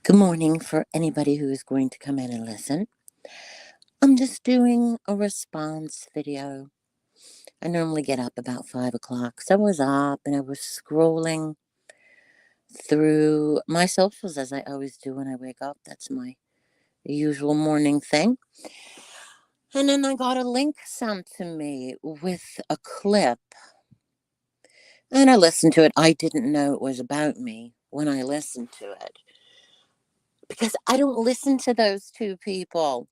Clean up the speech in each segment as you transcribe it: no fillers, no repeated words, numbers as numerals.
Good morning for anybody who is going to come in and listen. I'm just doing a response video. I normally get up about 5 o'clock. So I was up and I was scrolling through my socials as I always do when I wake up. That's my usual morning thing. And then I got a link sent to me with a clip. And I listened to it. I didn't know it was about me when I listened to it. Because I don't listen to those two people,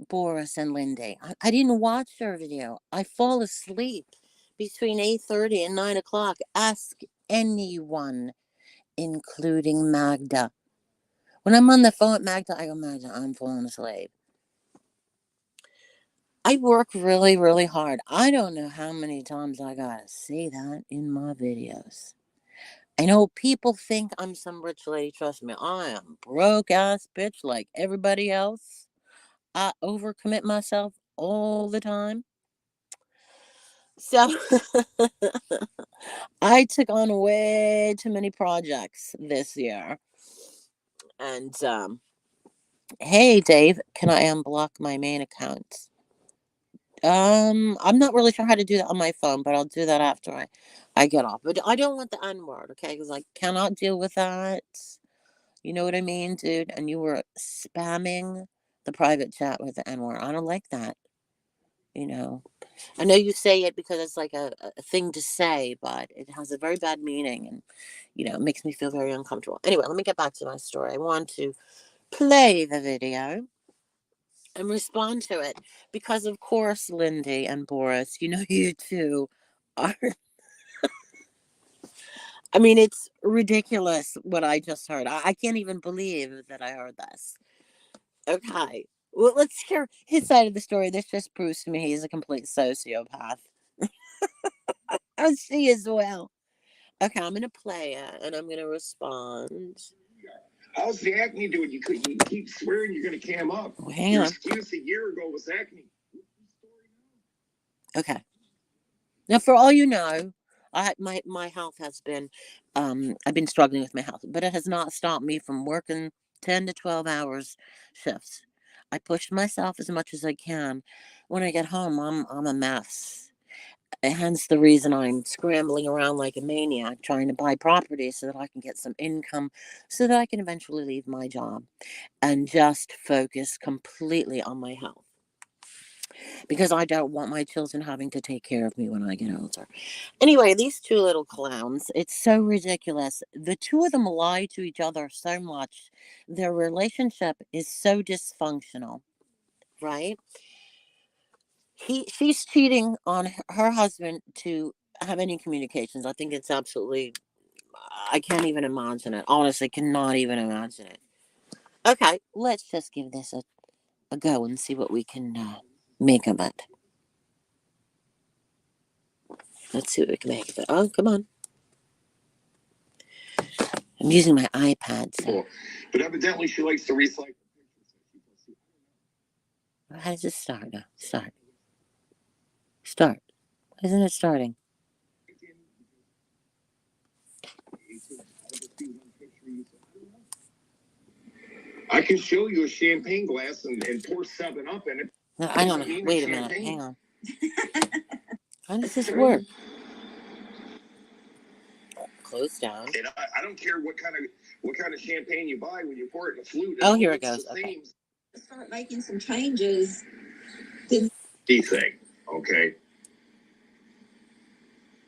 Boris and Lyndy. I didn't watch their video. I fall asleep between 8:30 and 9 o'clock. Ask anyone, including Magda. When I'm on the phone with Magda, I go, Magda, I'm falling asleep. I work really, really hard. I don't know how many times I gotta say that in my videos. I know people think I'm some rich lady. Trust me, I am broke ass bitch like everybody else. I overcommit myself all the time. So I took on way too many projects this year. And hey Dave, can I unblock my main account? I'm not really sure how to do that on my phone, but I'll do that after I get off. But I don't want the N word, okay? Because I cannot deal with that. You know what I mean, dude? And you were spamming the private chat with the N word. I don't like that. You know, I know you say it because it's like a thing to say, but it has a very bad meaning and, it makes me feel very uncomfortable. Anyway, let me get back to my story. I want to play the video and respond to it because, of course, Lyndy and Boris, you two are. I mean, it's ridiculous what I just heard. I can't even believe that I heard this. Okay. Well, let's hear his side of the story. This just proves to me he's a complete sociopath. Oh, she as well. Okay, I'm gonna play it and I'm gonna respond. How's the acne doing? You keep swearing you're gonna cam up. Oh, hang Your on. excuse a year ago was acne. Okay. Now, for all you know, my health has been, I've been struggling with my health, but it has not stopped me from working 10 to 12 hours shifts. I push myself as much as I can. When I get home, I'm a mess. Hence the reason I'm scrambling around like a maniac trying to buy property so that I can get some income so that I can eventually leave my job and just focus completely on my health because I don't want my children having to take care of me when I get older. Anyway, these two little clowns, it's so ridiculous. The two of them lie to each other so much. Their relationship is so dysfunctional, right? She's cheating on her husband to have any communications. I think it's absolutely, I can't even imagine it. Honestly, cannot even imagine it. Okay, let's just give this a go and see what we can make of it. Let's see what we can make of it. Oh, come on. I'm using my iPad. So. But evidently she likes to recycle. How does it start now? Start. Start. Isn't it starting? I can show you a champagne glass and pour 7-Up in it. No, hang on. Wait a minute. Hang on. How does this work? Close down. And I don't care what kind of champagne you buy when you pour it in a flute. Oh, here it goes. Okay. Start making some changes. Thing. Okay.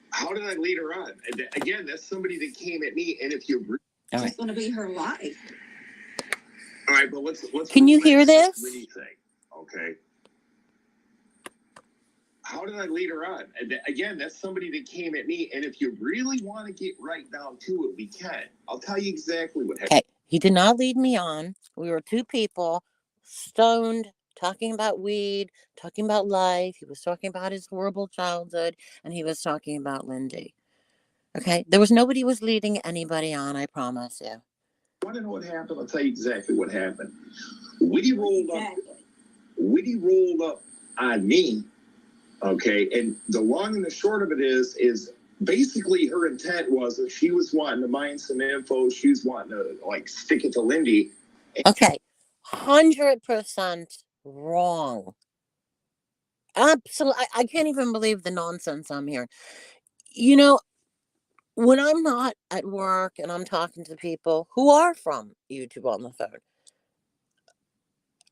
How did I lead her on? And again, that's somebody that came at me. And if you, it's going to be her life. All right, but let's. Can you hear this? Thing. Okay. How did I lead her on? And again, that's somebody that came at me. And if you really want to get right down to it, we can. I'll tell you exactly what happened. Okay. He did not lead me on. We were two people, stoned, talking about weed, talking about life. He was talking about his horrible childhood, and he was talking about Lyndy. Okay? There was nobody was leading anybody on, I promise you. Want to know what happened? I'll tell you exactly what happened. Whitty rolled up on me. Okay, and the long and the short of it is basically her intent was that she was wanting to mine some info. She was wanting to like stick it to Lyndy. Okay, 100% wrong. Absolutely, I can't even believe the nonsense I'm hearing. You know, when I'm not at work and I'm talking to people who are from YouTube on the phone,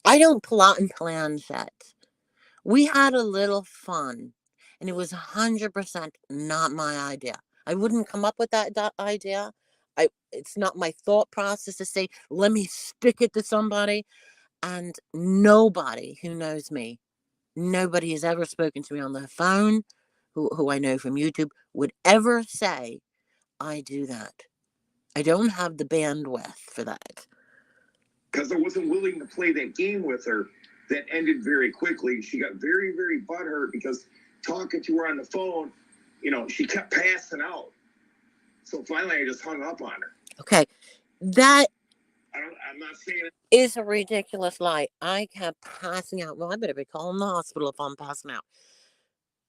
I don't plot and plan shit. We had a little fun, and it was 100% not my idea. I wouldn't come up with that idea. It's not my thought process to say, let me stick it to somebody. And nobody who knows me, nobody has ever spoken to me on the phone, who I know from YouTube, would ever say, I do that. I don't have the bandwidth for that. Because I wasn't willing to play that game with her that ended very quickly. She got very, very butthurt because talking to her on the phone, she kept passing out. So finally I just hung up on her. Okay. That I'm not saying it is a ridiculous lie. I kept passing out. Well, I better be calling the hospital if I'm passing out.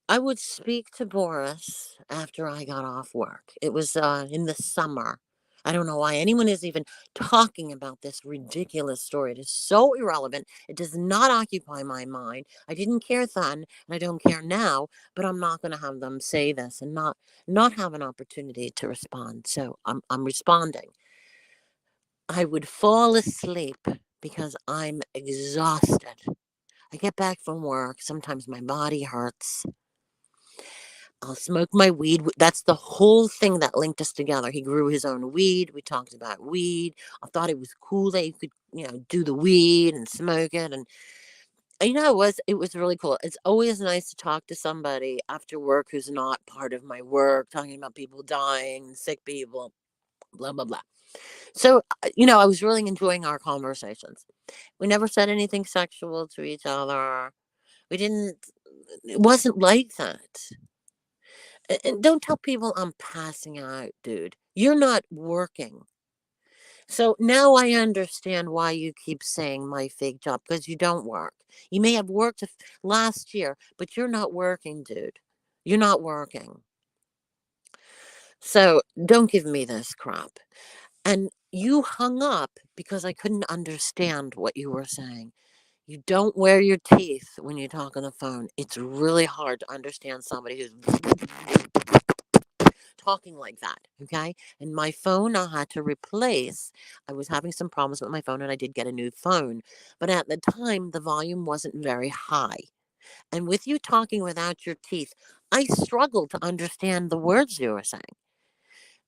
I would speak to Boris after I got off work. It was in the summer. I don't know why anyone is even talking about this ridiculous story. It is so irrelevant. It does not occupy my mind. I didn't care then, and I don't care now. But I'm not going to have them say this and not have an opportunity to respond. So I'm responding. I would fall asleep because I'm exhausted. I get back from work. Sometimes my body hurts. I'll smoke my weed. That's the whole thing that linked us together. He grew his own weed. We talked about weed. I thought it was cool that you could, do the weed and smoke it. And it was really cool. It's always nice to talk to somebody after work who's not part of my work, talking about people dying, sick people, blah, blah, blah. So, I was really enjoying our conversations. We never said anything sexual to each other. It wasn't like that. And don't tell people I'm passing out, dude. You're not working. So now I understand why you keep saying my fake job, because you don't work. You may have worked last year, but you're not working, dude. You're not working. So don't give me this crap. And you hung up because I couldn't understand what you were saying. You don't wear your teeth when you talk on the phone. It's really hard to understand somebody who's talking like that. Okay. And my phone I had to replace. I was having some problems with my phone and I did get a new phone. But at the time, the volume wasn't very high. And with you talking without your teeth, I struggled to understand the words you were saying.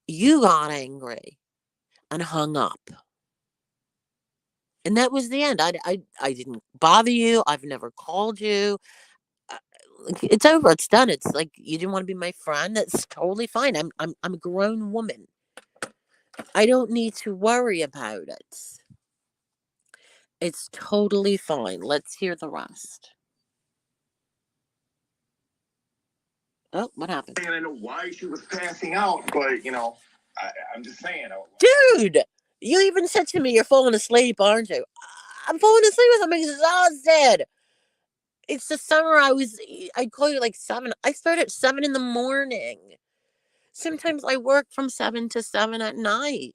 You got angry and hung up. And that was the end. I didn't bother you. I've never called you. It's over. It's done. It's like you didn't want to be my friend. That's totally fine. I'm a grown woman. I don't need to worry about it. It's totally fine. Let's hear the rest. Oh, what happened? I don't know why she was passing out, but I'm just saying. Dude, you even said to me, you're falling asleep, aren't you? I'm falling asleep because I'm exhausted. It's the summer. I call you like 7. I start at 7 in the morning. Sometimes I work from 7 to 7 at night.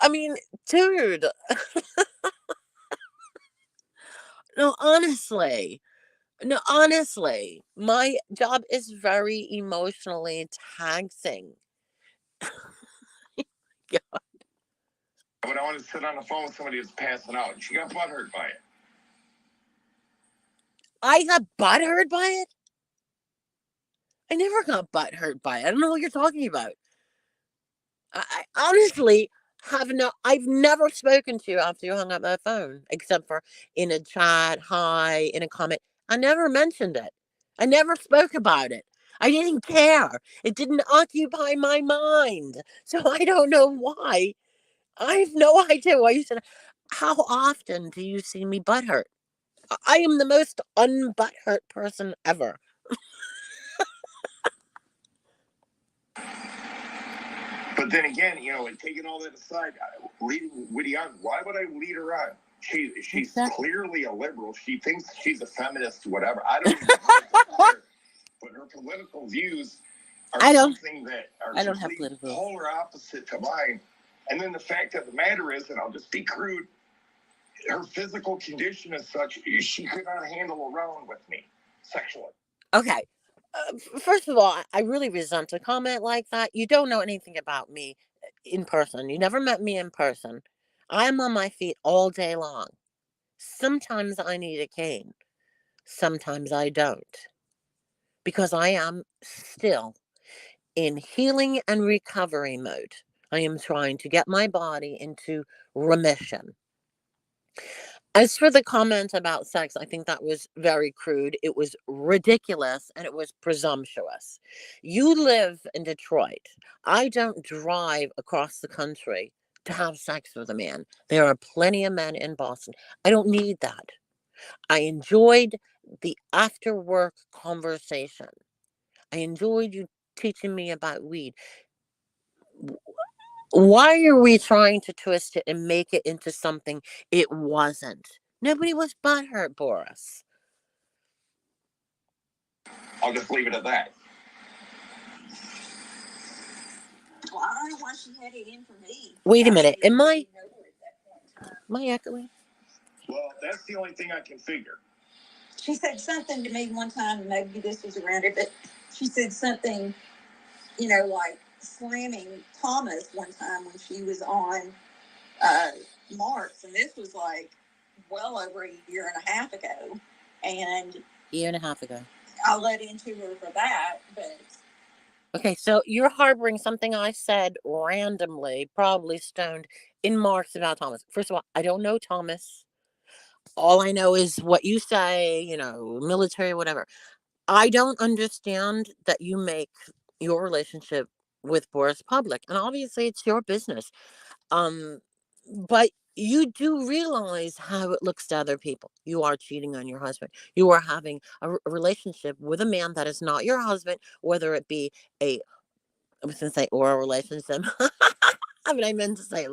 I mean, dude. No, honestly. No, honestly. My job is very emotionally taxing. Yeah. But I want to sit on the phone with somebody that's passing out. She got butthurt by it. I got butthurt by it? I never got butthurt by it. I don't know what you're talking about. I honestly I've never spoken to you after you hung up that phone, except for in a chat, hi, in a comment. I never mentioned it. I never spoke about it. I didn't care. It didn't occupy my mind. So I don't know why. I have no idea why you said, how often do you see me butthurt? I am the most unbutthurt person ever. But then again, taking all that aside, leading Woody on, why would I lead her on? She's clearly a liberal. She thinks she's a feminist, whatever. I don't even know. But her political views are something that are I don't have political polar opposite to mine. And then the fact of the matter is, and I'll just be crude, her physical condition is such she could not handle around with me sexually. Okay. First of all, I really resent a comment like that. You don't know anything about me in person. You never met me in person. I'm on my feet all day long. Sometimes I need a cane. Sometimes I don't. Because I am still in healing and recovery mode. I am trying to get my body into remission. As for the comment about sex, I think that was very crude. It was ridiculous and it was presumptuous. You live in Detroit. I don't drive across the country to have sex with a man. There are plenty of men in Boston. I don't need that. I enjoyed the after work conversation. I enjoyed you teaching me about weed. Why are we trying to twist it and make it into something it wasn't? Nobody was butthurt, Boris. I'll just leave it at that. Well, I don't know why she had it in for me. Wait a minute. Am I echoing? Well, that's the only thing I can figure. She said something to me one time, maybe this was around it, but she said something, like slamming Thomas one time when she was on Marks, and this was like well over a year and a half ago. And year and a half ago. I let into her for that, but okay, so you're harboring something I said randomly, probably stoned, in Marks about Thomas. First of all, I don't know Thomas. All I know is what you say, military, whatever. I don't understand that you make your relationship with Boris public, and obviously it's your business. But you do realize how it looks to other people. You are cheating on your husband. You are having a relationship with a man that is not your husband, whether it be I was going to say oral relationship. I mean, I meant to say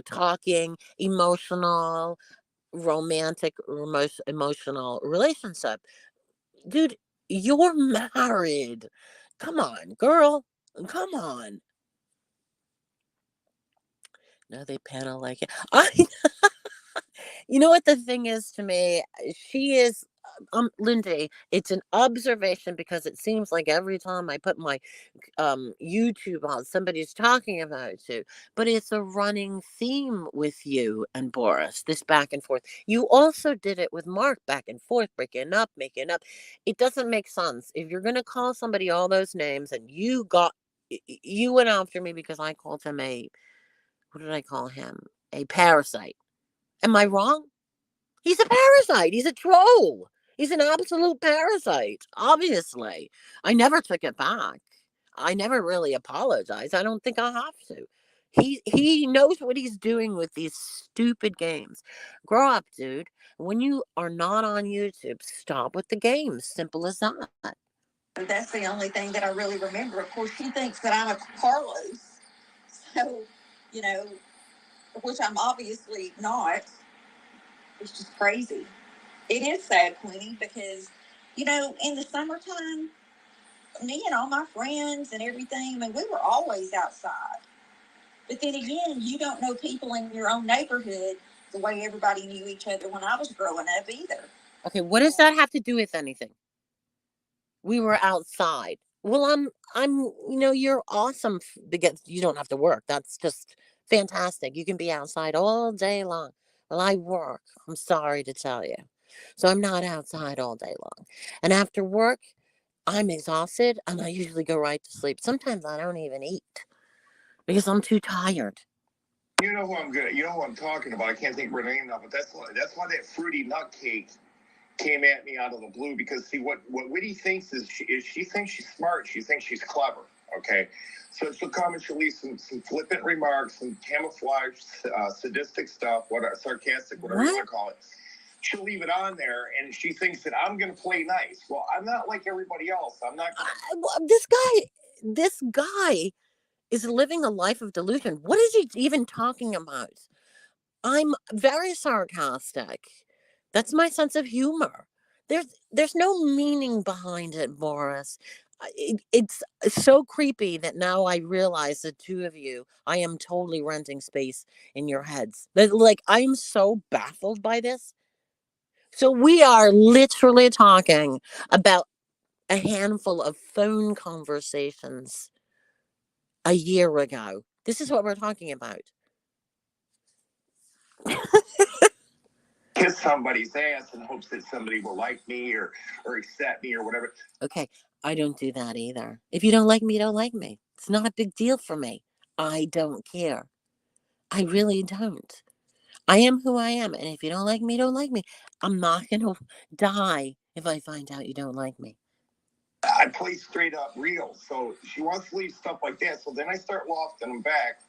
talking, emotional, romantic, emotional relationship. Dude, you're married. Come on, girl. Come on. No, they panel like it. You know what the thing is to me? She is, Lyndy. It's an observation because it seems like every time I put my YouTube on, somebody's talking about you. But it's a running theme with you and Boris. This back and forth. You also did it with Mark, back and forth, breaking up, making up. It doesn't make sense if you're gonna call somebody all those names, and you went after me because I called him what did I call him? A parasite. Am I wrong? He's a parasite. He's a troll. He's an absolute parasite, obviously. I never took it back. I never really apologized. I don't think I have to. He knows what he's doing with these stupid games. Grow up, dude. When you are not on YouTube, stop with the games. Simple as that. that's the only thing that I really remember. Of course, she thinks that I'm a Carlos. So, you know, which I'm obviously not. It's just crazy. It is sad, Queenie, because, in the summertime, me and all my friends and everything, I mean, we were always outside. But then again, you don't know people in your own neighborhood the way everybody knew each other when I was growing up either. Okay, what does that have to do with anything? We were outside. Well, you're awesome because you don't have to work. That's just fantastic. You can be outside all day long. Well, I work. I'm sorry to tell you. So I'm not outside all day long. And after work, I'm exhausted and I usually go right to sleep. Sometimes I don't even eat because I'm too tired. You know who I'm good. You know who I'm talking about. I can't think of her name now, but that's why that fruity nut cake came at me out of the blue, because see what Whitty thinks is she thinks she's smart. She thinks she's clever. Okay, so she'll come and she'll leave some flippant remarks, some camouflage, sadistic stuff, sarcastic, whatever you want to call it. She'll leave it on there, and she thinks that I'm going to play nice. Well, I'm not like everybody else. I'm not. This guy is living a life of delusion. What is he even talking about? I'm very sarcastic. That's my sense of humor. There's no meaning behind it, Boris. It's so creepy that now I realize the two of you, I am totally renting space in your heads. Like, I'm so baffled by this. So we are literally talking about a handful of phone conversations a year ago. This is what we're talking about. Kiss somebody's ass in hopes that somebody will like me or accept me or whatever. Okay, I don't do that either. If you don't like me, you don't like me. It's not a big deal for me. I don't care. I really don't. I am who I am, and if you don't like me, don't like me. I'm not gonna die if I find out you don't like me. I play straight up real, so she wants to leave stuff like that. So then I start lofting them back,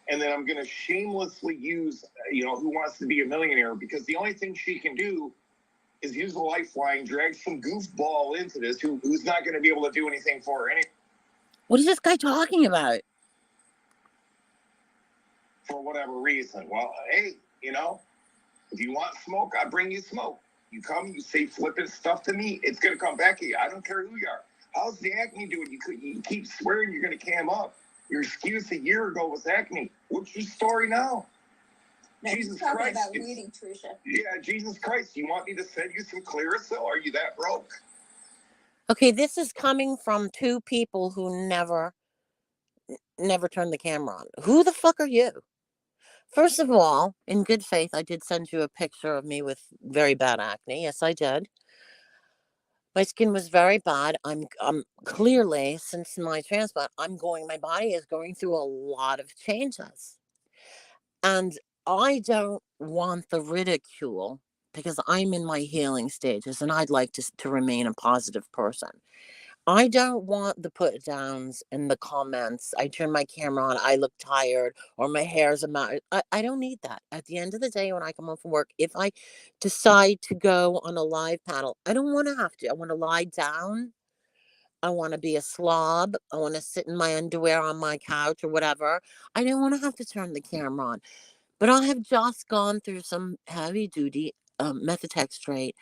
and then I'm going to shamelessly use, Who Wants to Be a Millionaire, because the only thing she can do is use a lifeline, drag some goofball into this who's not going to be able to do anything for her. What is this guy talking about? For whatever reason. Well, hey, if you want smoke, I bring you smoke. You come, you say flipping stuff to me, it's going to come back at you. I don't care who you are. How's the acne doing? You keep swearing you're going to cam up. Your excuse a year ago was acne. What's your story now? No, Jesus talking Christ. About Woody, Trisha. Yeah, Jesus Christ. You want me to send you some Clearasil? Are you that broke? Okay, this is coming from two people who never turned the camera on. Who the fuck are you? First of all, in good faith, I did send you a picture of me with very bad acne. Yes, I did. My skin was very bad. I'm clearly, since my transplant, my body is going through a lot of changes. And I don't want the ridicule because I'm in my healing stages and I'd like to remain a positive person. I don't want the put downs and the comments. I turn my camera on, I look tired, or my hair's a mess. I don't need that. At the end of the day, when I come home from work, if I decide to go on a live panel, I don't want to have to. I want to lie down. I want to be a slob. I want to sit in my underwear on my couch or whatever. I don't want to have to turn the camera on. But I have just gone through some heavy duty methotrexate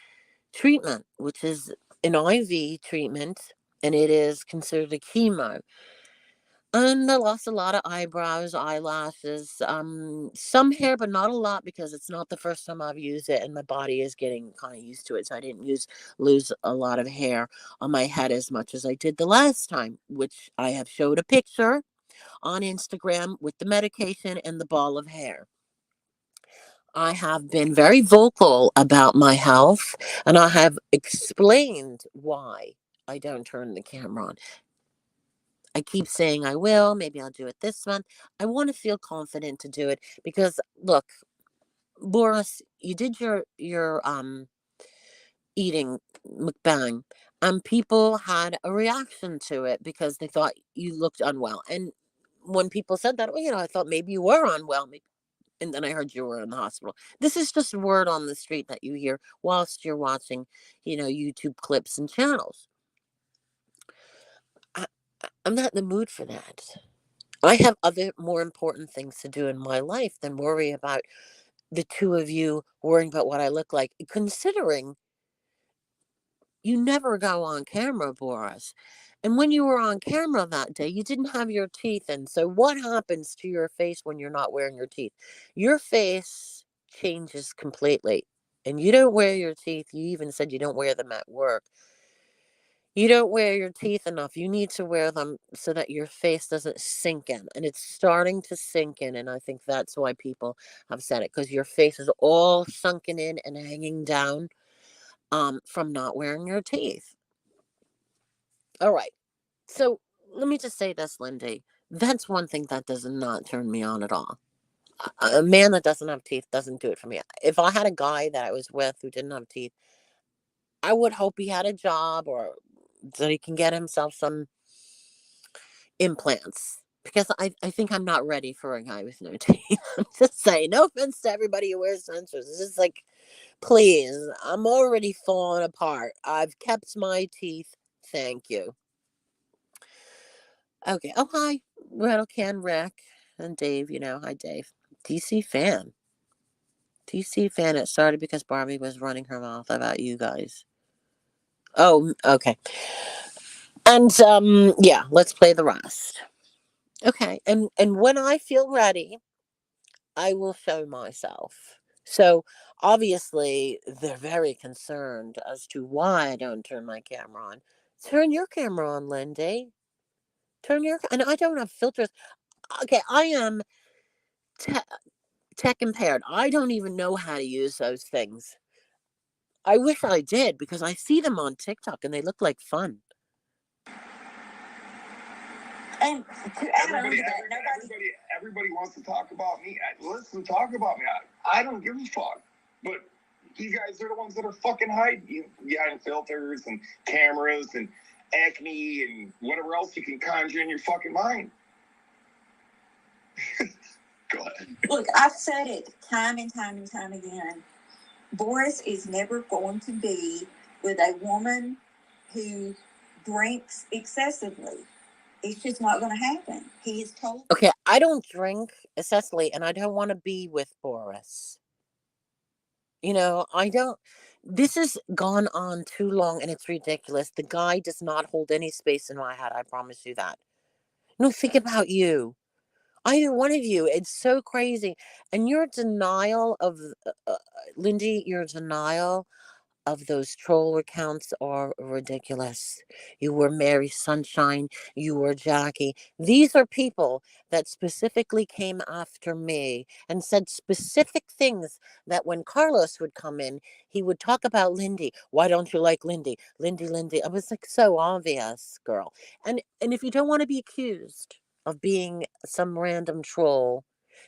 treatment, which is an IV treatment, and it is considered a chemo. And I lost a lot of eyebrows, eyelashes, some hair, but not a lot because it's not the first time I've used it, and my body is getting kind of used to it. So I didn't lose a lot of hair on my head as much as I did the last time, which I have showed a picture on Instagram with the medication and the ball of hair. I have been very vocal about my health, and I have explained why I don't turn the camera on. I keep saying I will, maybe I'll do it this month. I want to feel confident to do it because look, Boris, you did your eating mukbang, and people had a reaction to it because they thought you looked unwell. And when people said that, well, I thought maybe you were unwell. And then I heard you were in the hospital. This is just word on the street that you hear whilst you're watching, YouTube clips and channels. I, I'm not in the mood for that. I have other more important things to do in my life than worry about the two of you worrying about what I look like, considering you never go on camera, Boris. And when you were on camera that day, you didn't have your teeth in. So what happens to your face when you're not wearing your teeth? Your face changes completely. And you don't wear your teeth. You even said you don't wear them at work. You don't wear your teeth enough. You need to wear them so that your face doesn't sink in. And it's starting to sink in. And I think that's why people have said it, because your face is all sunken in and hanging down from not wearing your teeth. All right. So let me just say this, Lyndy. That's one thing that does not turn me on at all. A man that doesn't have teeth doesn't do it for me. If I had a guy that I was with who didn't have teeth, I would hope he had a job or that he can get himself some implants. Because I think I'm not ready for a guy with no teeth. I'm just saying, no offense to everybody who wears sensors. It's just like, please, I'm already falling apart. I've kept my teeth. Thank you. Okay. Oh, hi, Rattle Can Rick and Dave. Hi, Dave. DC fan. DC fan. It started because Barbie was running her mouth about you guys. Oh, okay. And yeah, let's play the rest. Okay. And when I feel ready, I will show myself. So obviously they're very concerned as to why I don't turn my camera on. Turn your camera on, Lyndy. And I don't have filters. Okay, I am te- tech impaired. I don't even know how to use those things. I wish I did because I see them on TikTok and they look like fun. And to add on to that, everybody wants to talk about me. Listen, talk about me. I don't give a fuck. But you guys are the ones that are fucking hiding behind filters and cameras and acne and whatever else you can conjure in your fucking mind. Go ahead. Look, I've said it time and time and time again. Boris is never going to be with a woman who drinks excessively. It's just not going to happen. He is told. Okay, I don't drink excessively and I don't want to be with Boris. You know, I don't. This has gone on too long and it's ridiculous. The guy does not hold any space in my head. I promise you that. No, think about you. Either one of you. It's so crazy. And your denial of, Lyndy, your denial of those troll accounts are ridiculous. You were Mary Sunshine, you were Jackie. These are people that specifically came after me and said specific things that when Carlos would come in, he would talk about Lyndy. Why don't you like Lyndy? Lyndy. I was like, so obvious, girl. And if you don't want to be accused of being some random troll,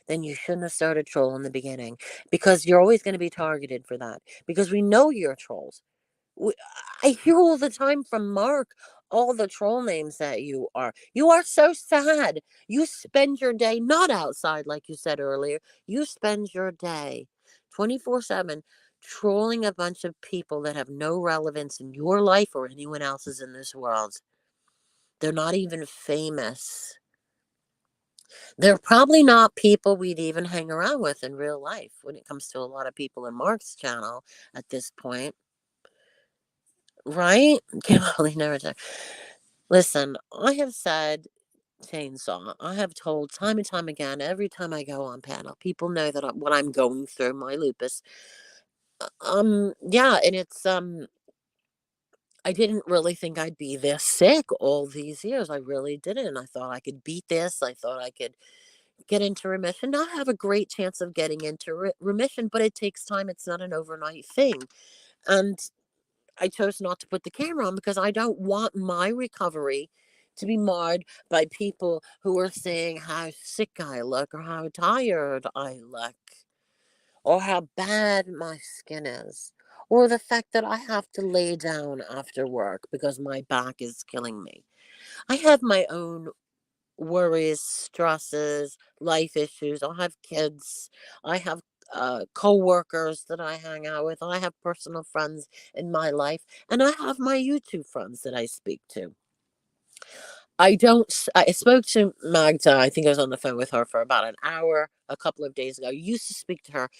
then you shouldn't have started troll in the beginning because you're always going to be targeted for that because we know you're trolls. We, I hear all the time from Mark all the troll names that you are. You are so sad. You spend your day not outside, like you said earlier. You spend your day 24/7 trolling a bunch of people that have no relevance in your life or anyone else's in this world. They're not even famous. They're probably not people we'd even hang around with in real life when it comes to a lot of people in Mark's channel at this point. Right? Kimberly never said. Listen, I have said chainsaw. I have told time and time again, every time I go on panel, people know that what I'm going through, my lupus. Yeah, and it's I didn't really think I'd be this sick all these years. I really didn't. I thought I could beat this. I thought I could get into remission. Now I have a great chance of getting into remission, but it takes time. It's not an overnight thing. And I chose not to put the camera on because I don't want my recovery to be marred by people who are saying how sick I look or how tired I look or how bad my skin is or the fact that I have to lay down after work because my back is killing me. I have my own worries, stresses, life issues. I have kids. I have co-workers that I hang out with. I have personal friends in my life, and I have my YouTube friends that I speak to. I don't. I spoke to Magda. I think I was on the phone with her for about an hour a couple of days ago. I used to speak to her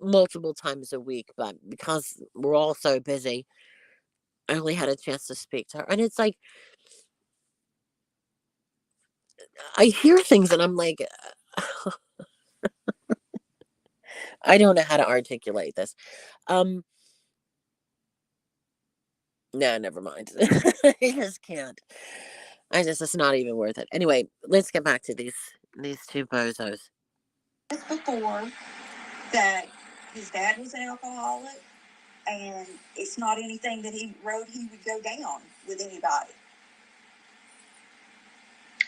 multiple times a week, but because we're all so busy, I only had a chance to speak to her. And it's like I hear things, and I'm like, I don't know how to articulate this. Um, No, never mind. I just can't. It's not even worth it. Anyway, let's get back to these two bozos. Just before that, his dad was an alcoholic, and it's not anything that he wrote he would go down with anybody.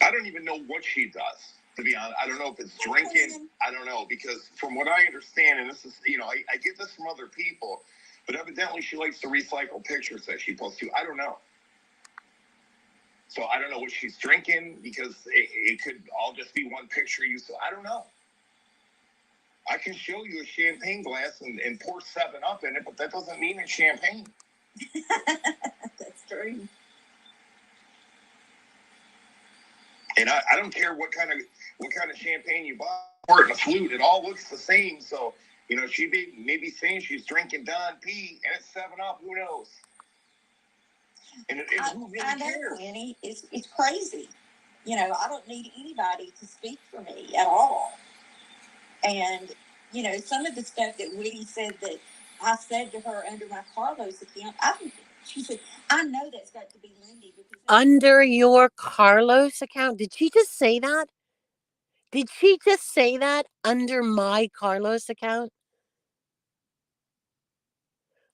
I don't even know what she does, to be honest. I don't know if it's drinking. I don't know, because from what I understand, and this is, I get this from other people, but evidently she likes to recycle pictures that she posts too. I don't know. So I don't know what she's drinking, because it could all just be one picture you saw. I don't know. I can show you a champagne glass and pour 7-Up in it, but that doesn't mean it's champagne. That's true. And I don't care what kind of champagne you buy, pour it in a flute. It all looks the same. So, she may be saying she's drinking Don P, and it's 7-Up. Who knows? And who really I know, cares? Lenny. It's crazy. You know, I don't need anybody to speak for me at all. And, you know, some of the stuff that Woody said that I said to her under my Carlos account, she said, I know that's got to be Lyndy. Because under your Carlos account? Did she just say that? Did she just say that under my Carlos account?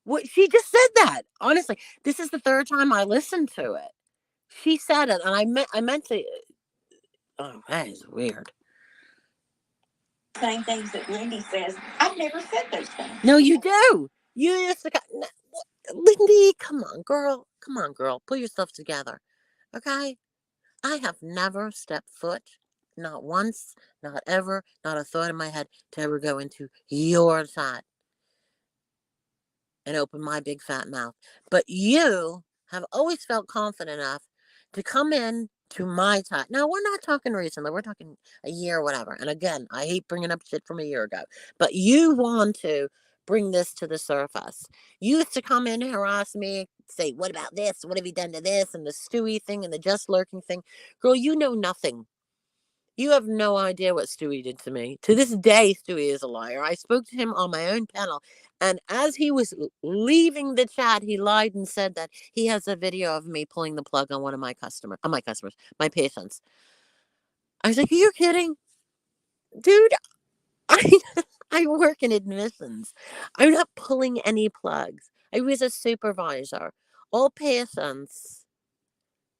What, she just said that. Honestly, this is the third time I listened to it. She said it, and I meant to. Oh, that is weird. Same things that Lyndy says. I've never said those things. No, you do. You just, Lyndy, come on, girl. Come on, girl. Pull yourself together. Okay? I have never stepped foot, not once, not ever, not a thought in my head to ever go into your side and open my big fat mouth. But you have always felt confident enough to come in to my side. Now, we're not talking recently. We're talking a year or whatever. And again, I hate bringing up shit from a year ago. But you want to bring this to the surface. You used to come in and harass me, say, what about this? What have you done to this? And the Stewie thing and the just lurking thing. Girl, you know nothing. You have no idea what Stewie did to me. To this day, Stewie is a liar. I spoke to him on my own panel, and as he was leaving the chat, he lied and said that he has a video of me pulling the plug on one of my my patients. I was like, "Are you kidding, dude? I I work in admissions. I'm not pulling any plugs. I was a supervisor. All patients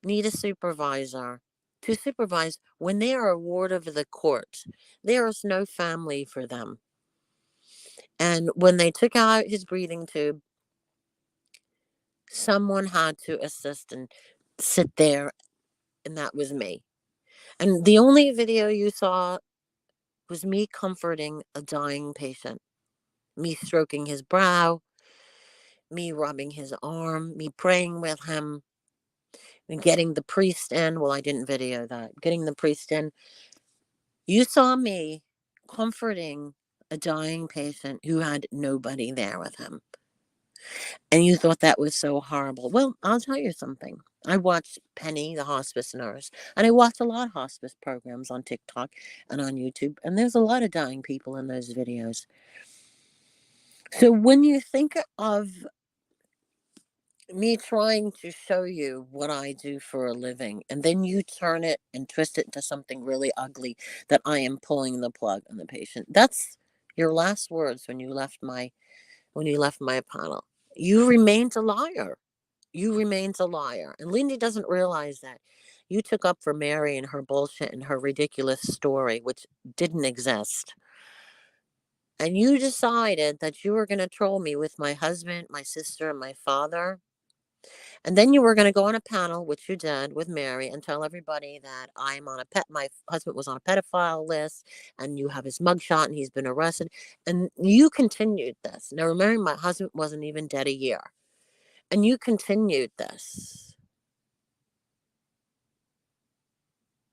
need a supervisor to supervise when they are a ward of the court. There is no family for them. And when they took out his breathing tube, someone had to assist and sit there, and that was me. And the only video you saw was me comforting a dying patient, me stroking his brow, me rubbing his arm, me praying with him, and getting the priest in. Well, I didn't video that. Getting the priest in. You saw me comforting a dying patient who had nobody there with him. And you thought that was so horrible. Well, I'll tell you something. I watched Penny, the hospice nurse, and I watch a lot of hospice programs on TikTok and on YouTube, and there's a lot of dying people in those videos. So when you think of me trying to show you what I do for a living, and then you turn it and twist it into something really ugly that I am pulling the plug on the patient. That's your last words when you left my panel. You remained a liar. You remained a liar. And Lyndy doesn't realize that. You took up for Mary and her bullshit and her ridiculous story, which didn't exist. And you decided that you were going to troll me with my husband, my sister, and my father. And then you were going to go on a panel, which you did with Mary, and tell everybody that my husband was on a pedophile list, and you have his mugshot, and he's been arrested. And you continued this. Now, remember, my husband wasn't even dead a year. And you continued this.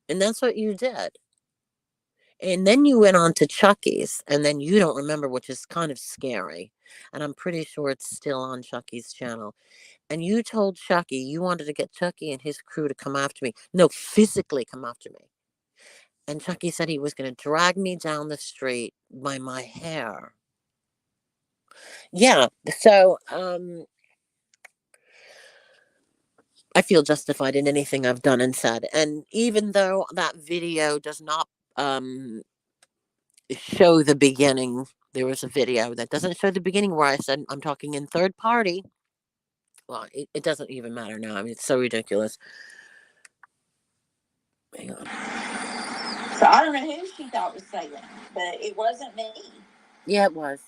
And that's what you did. And then you went on to Chucky's, and then you don't remember, which is kind of scary. And I'm pretty sure it's still on Chucky's channel. And you told Chucky you wanted to get Chucky and his crew to come after me. No, physically come after me. And Chucky said he was going to drag me down the street by my hair. Yeah, so I feel justified in anything I've done and said. And even though that video does not show the beginning, there was a video that doesn't show the beginning where I said I'm talking in third party. Well, it doesn't even matter now. I mean, it's so ridiculous. Hang on. So I don't know who she thought was saying, but it wasn't me. Yeah, it was.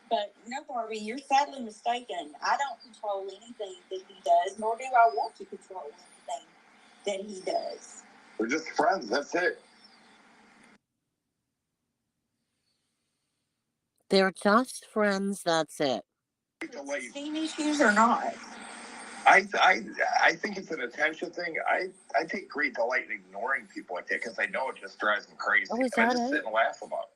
But no, Barbie, you're sadly mistaken. I don't control anything that he does, nor do I want to control anything that he does. We're just friends. That's it. They're just friends. That's it. Steam issues or not? I think it's an attention thing. I take great delight in ignoring people like that because I know it just drives them crazy. Oh, is and I that just it? sit and laugh about it.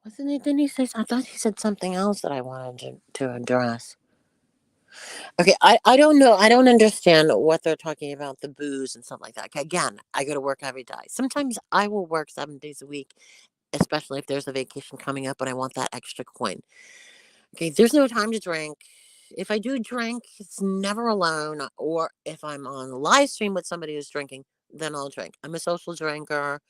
Wasn't it? Didn't he say? I thought he said something else that I wanted to address. Okay, I don't know. I don't understand what they're talking about, the booze and stuff like that. Okay, again, I go to work every day. Sometimes I will work 7 days a week, especially if there's a vacation coming up and I want that extra coin. Okay, there's no time to drink. If I do drink, it's never alone, or if I'm on a live stream with somebody who's drinking, then I'll drink. I'm a social drinker.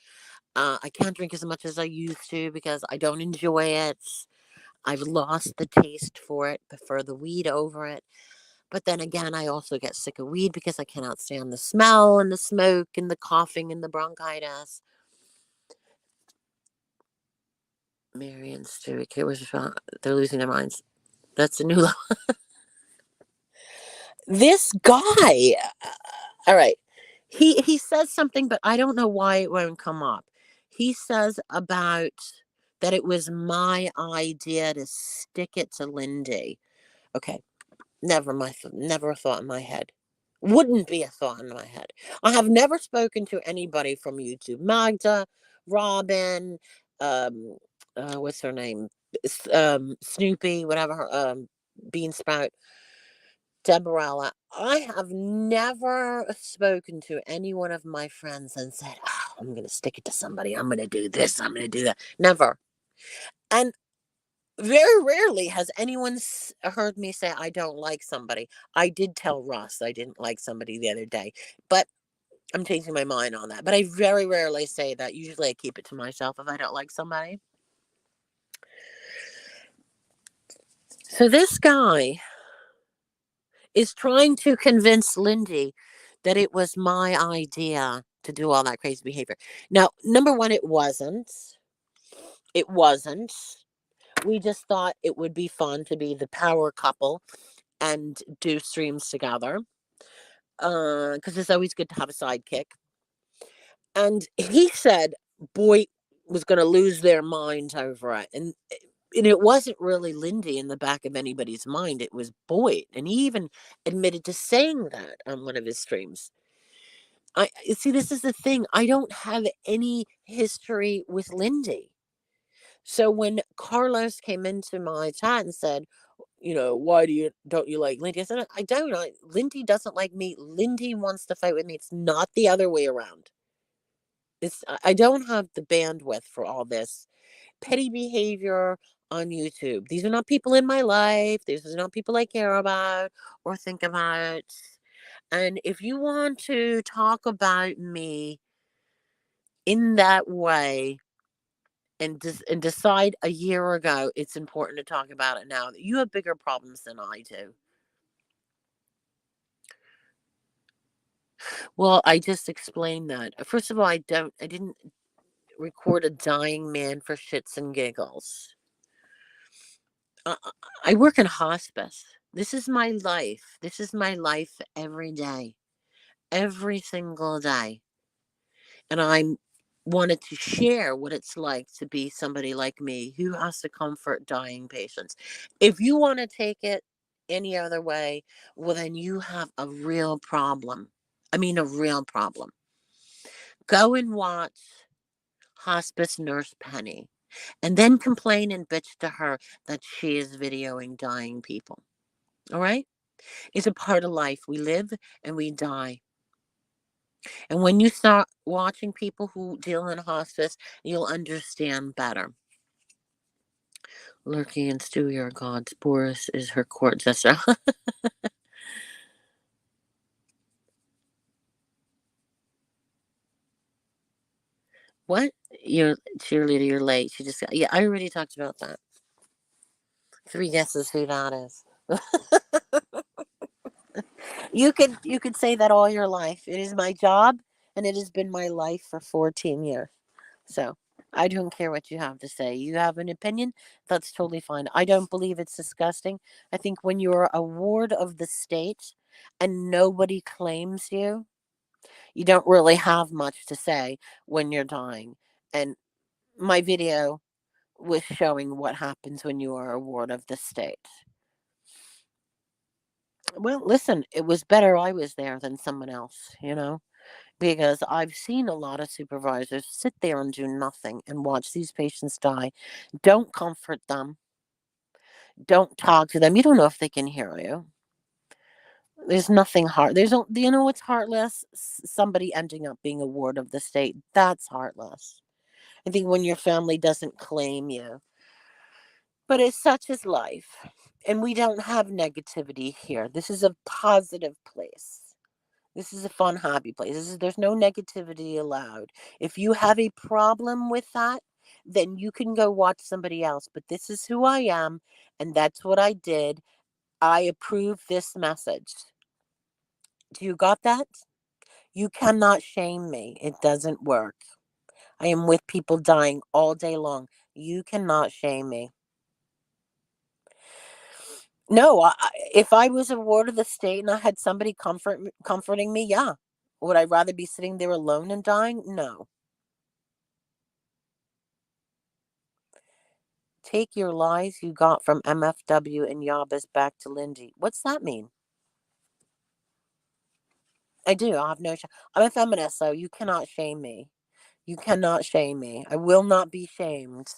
I can't drink as much as I used to because I don't enjoy it. I've lost the taste for it, prefer the weed over it. But then again, I also get sick of weed because I cannot stand the smell and the smoke and the coughing and the bronchitis. Mary and Stewie, they're losing their minds. That's a new level. This guy, all right, he says something, but I don't know why it won't come up. He says about that it was my idea to stick it to Lyndy. Okay, never a thought in my head. Wouldn't be a thought in my head. I have never spoken to anybody from YouTube. Magda, Robin, um, what's her name? Snoopy, whatever her, Bean Sprout, Deborah. I have never spoken to any one of my friends and said, oh, I'm going to stick it to somebody. I'm going to do this. I'm going to do that. Never. And very rarely has anyone heard me say I don't like somebody. I did tell Ross I didn't like somebody the other day, but I'm changing my mind on that. But I very rarely say that. Usually I keep it to myself if I don't like somebody. So this guy is trying to convince Lyndy that it was my idea to do all that crazy behavior. Now, number one, it wasn't. It wasn't. We just thought it would be fun to be the power couple and do streams together. Because it's always good to have a sidekick. And he said, boy was going to lose their minds over it. And it wasn't really Lyndy in the back of anybody's mind. It was Boyd. And he even admitted to saying that on one of his streams. I see, this is the thing. I don't have any history with Lyndy. So when Carlos came into my chat and said, why don't you like Lyndy? I said, I don't. Lyndy doesn't like me. Lyndy wants to fight with me. It's not the other way around. I don't have the bandwidth for all this petty behavior on YouTube. These are not people in my life. These are not people I care about or think about. And if you want to talk about me in that way and decide a year ago it's important to talk about it now, you have bigger problems than I do. Well, I just explained that. First of all, I didn't record a dying man for shits and giggles. I work in hospice. This is my life. This is my life every day, every single day. And I wanted to share what it's like to be somebody like me who has to comfort dying patients. If you want to take it any other way, well, then you have a real problem. I mean, a real problem. Go and watch Hospice Nurse Penny and then complain and bitch to her that she is videoing dying people. All right? It's a part of life. We live and we die. And when you start watching people who deal in hospice, you'll understand better. Lurky and Stewie are gods. Boris is her court jester. What? Your cheerleader, you're late. She just got, yeah, I already talked about that. 3 guesses who that is. You could say that all your life. It is my job and it has been my life for 14 years. So I don't care what you have to say. You have an opinion, that's totally fine. I don't believe it's disgusting. I think when you're a ward of the state and nobody claims you, you don't really have much to say when you're dying. And my video was showing what happens when you are a ward of the state. Well, listen, it was better I was there than someone else, because I've seen a lot of supervisors sit there and do nothing and watch these patients die. Don't comfort them. Don't talk to them. You don't know if they can hear you. There's nothing heart. There's, you know what's heartless? Somebody ending up being a ward of the state. That's heartless. I think when your family doesn't claim you. But it's such as life. And we don't have negativity here. This is a positive place. This is a fun, happy place. There's no negativity allowed. If you have a problem with that, then you can go watch somebody else. But this is who I am, and that's what I did. I approve this message. Do you got that? You cannot shame me. It doesn't work. I am with people dying all day long. You cannot shame me. No, if I was a ward of the state and I had somebody comforting me, yeah. Would I rather be sitting there alone and dying? No. Take your lies you got from MFW and Yabas back to Lyndy. What's that mean? I do. I have no. I'm a feminist, so you cannot shame me. You cannot shame me. I will not be shamed.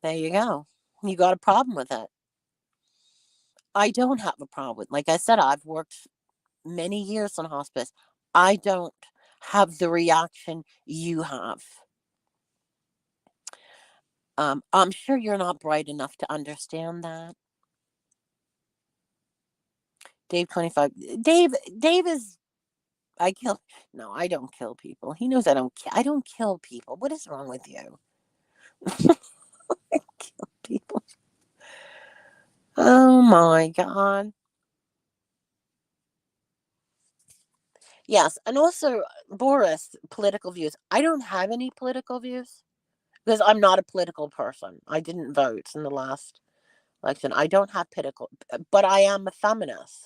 There you go. You got a problem with it. I don't have a problem with. Like I said, I've worked many years on hospice. I don't have the reaction you have. I'm sure you're not bright enough to understand that. Dave 25. Dave is. I kill. No, I don't kill people. He knows I don't. I don't kill people. What is wrong with you? I kill people. Oh my god. Yes, and also Boris political views. I don't have any political views because I'm not a political person. I didn't vote in the last election. I don't have political, but I am a feminist.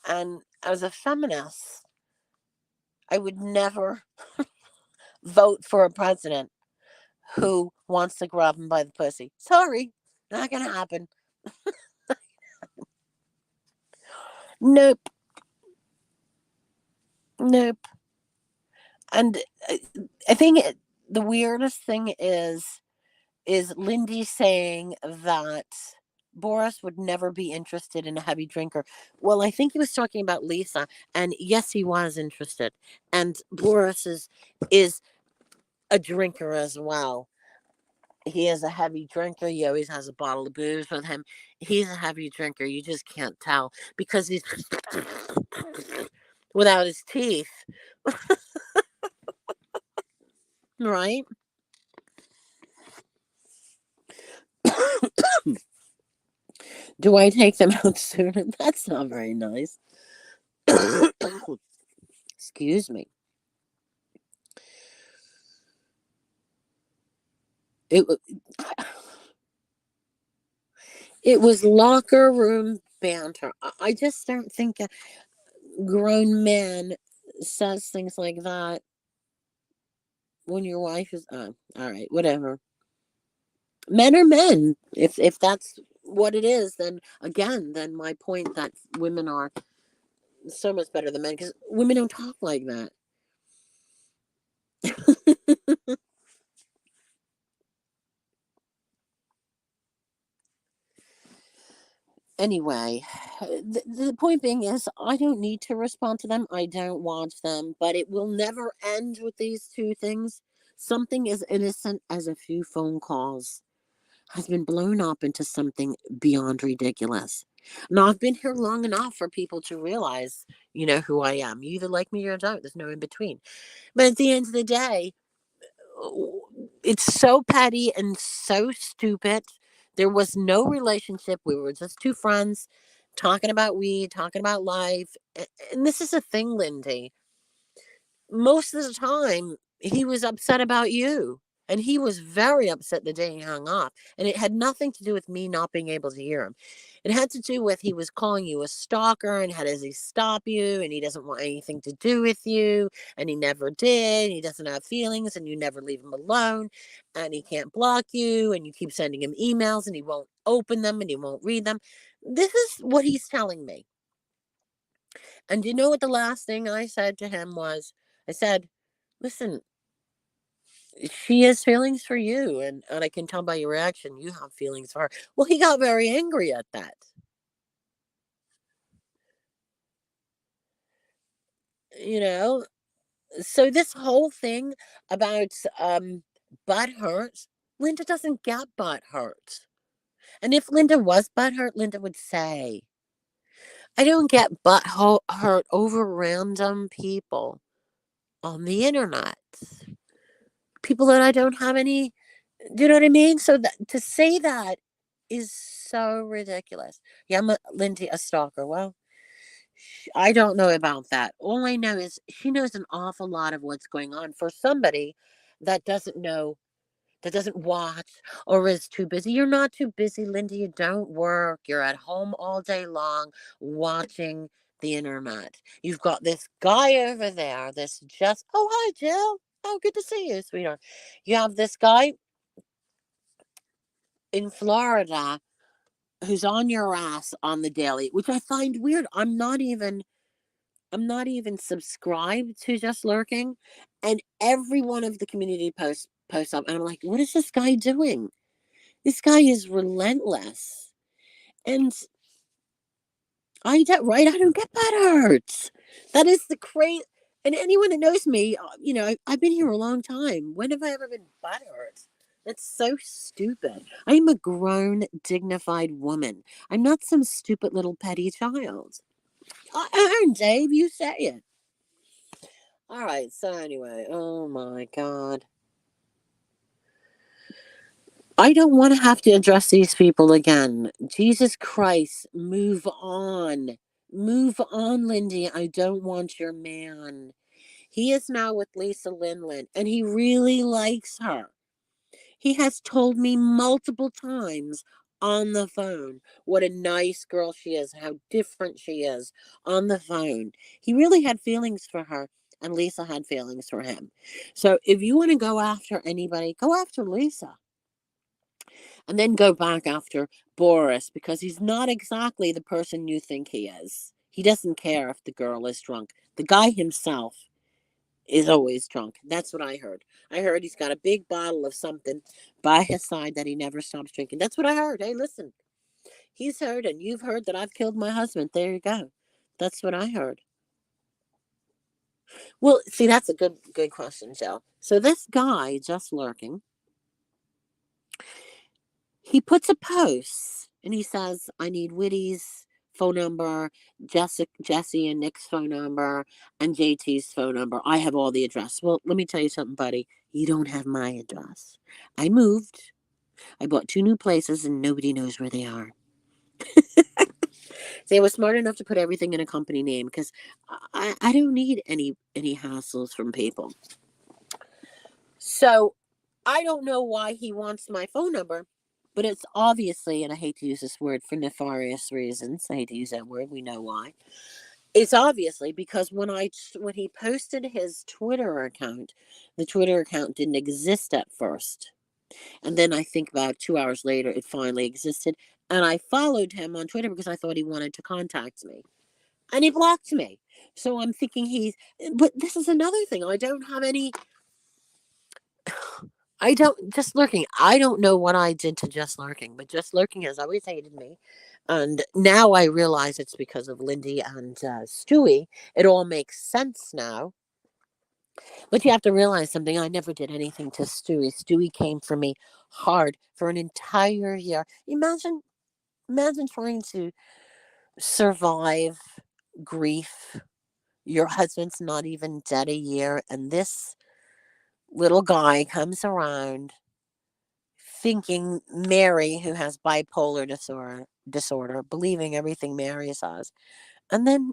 And as a feminist, I would never vote for a president who wants to grab him by the pussy. Sorry, not gonna happen. Nope, nope. And I think the weirdest thing is Lyndy saying that Boris would never be interested in a heavy drinker. Well, I think he was talking about Lisa, and yes, he was interested. And Boris is a drinker as well. He is a heavy drinker. He always has a bottle of booze with him. He's a heavy drinker. You just can't tell because he's without his teeth, right? Do I take them out sooner? That's not very nice. Excuse me. It it was locker room banter. I just don't think a grown man says things like that when your wife is. Oh, all right, whatever. Men are men. If that's what it is, then again, then my point that women are so much better than men because women don't talk like that. Anyway, the point being is I don't need to respond to them. I don't watch them, but it will never end with these two things. Something as innocent as a few phone calls has been blown up into something beyond ridiculous. Now, I've been here long enough for people to realize, who I am. You either like me or don't. There's no in between. But at the end of the day, it's so petty and so stupid. There was no relationship. We were just two friends talking about weed, talking about life. And this is a thing, Lyndy. Most of the time, he was upset about you. And he was very upset the day he hung up. And it had nothing to do with me not being able to hear him. It had to do with he was calling you a stalker and how does he stop you and he doesn't want anything to do with you and he never did. He doesn't have feelings and you never leave him alone and he can't block you and you keep sending him emails and he won't open them and he won't read them. This is what he's telling me. And you know what the last thing I said to him was? I said, listen, she has feelings for you, and I can tell by your reaction you have feelings for her. Well, he got very angry at that. you know. So this whole thing about butt hurt, Linda doesn't get butt hurt. And if Linda was butt hurt, Linda would say, I don't get butt hurt over random people on the internet. People that I don't have any, do you know what I mean? So that to say that is so ridiculous. Yeah, I'm Lindy, a stalker. Well, I don't know about that. All I know is she knows an awful lot of what's going on for somebody that doesn't know, that doesn't watch or is too busy. You're not too busy, Lindy. You don't work. You're at home all day long watching the internet. You've got this guy over there, this just, oh, hi, Jill. Oh, good to see you, sweetheart. You have this guy in Florida who's on your ass on the daily, which I find weird. I'm not even subscribed to Just Lurking, and every one of the community posts up, and I'm like, what is this guy doing? This guy is relentless, and I don't right. I don't get butt hurts. That is the crazy. And anyone that knows me, I've been here a long time. When have I ever been butt hurt? That's so stupid. I'm a grown, dignified woman. I'm not some stupid little petty child. Dave, you say it. All right, so anyway, oh my God. I don't want to have to address these people again. Jesus Christ, move on. Move on, Lindy. I don't want your man. He is now with Lisa Linlin, and he really likes her. He has told me multiple times on the phone what a nice girl she is, how different she is on the phone. He really had feelings for her, and Lisa had feelings for him. So if you want to go after anybody, go after Lisa. And then go back after Boris because he's not exactly the person you think he is. He doesn't care if the girl is drunk. The guy himself is always drunk. That's what I heard. I heard he's got a big bottle of something by his side that he never stops drinking. That's what I heard. Hey, listen, he's heard and you've heard that I've killed my husband. There you go. That's what I heard. Well, see, that's a good question, Joe. So this guy Just Lurking, he puts a post and he says, I need Whitty's phone number, Jesse and Nick's phone number, and JT's phone number. I have all the address. Well, let me tell you something, buddy. You don't have my address. I moved. I bought 2 new places and nobody knows where they are. They were smart enough to put everything in a company name because I don't need any hassles from people. So I don't know why he wants my phone number, but it's obviously, and I hate to use this word for nefarious reasons. I hate to use that word. We know why. It's obviously because when he posted his Twitter account, the Twitter account didn't exist at first, and then I think about 2 hours later, it finally existed, and I followed him on Twitter because I thought he wanted to contact me, and he blocked me. So I'm thinking but this is another thing. I don't have any. I don't Just Lurking. I don't know what I did to Just Lurking, but Just Lurking has always hated me, and now I realize it's because of Lyndy and Stewie. It all makes sense now. But you have to realize something. I never did anything to Stewie. Stewie came for me hard for an entire year. Imagine trying to survive grief. Your husband's not even dead a year, and this little guy comes around thinking Mary, who has bipolar disorder, believing everything Mary says, and then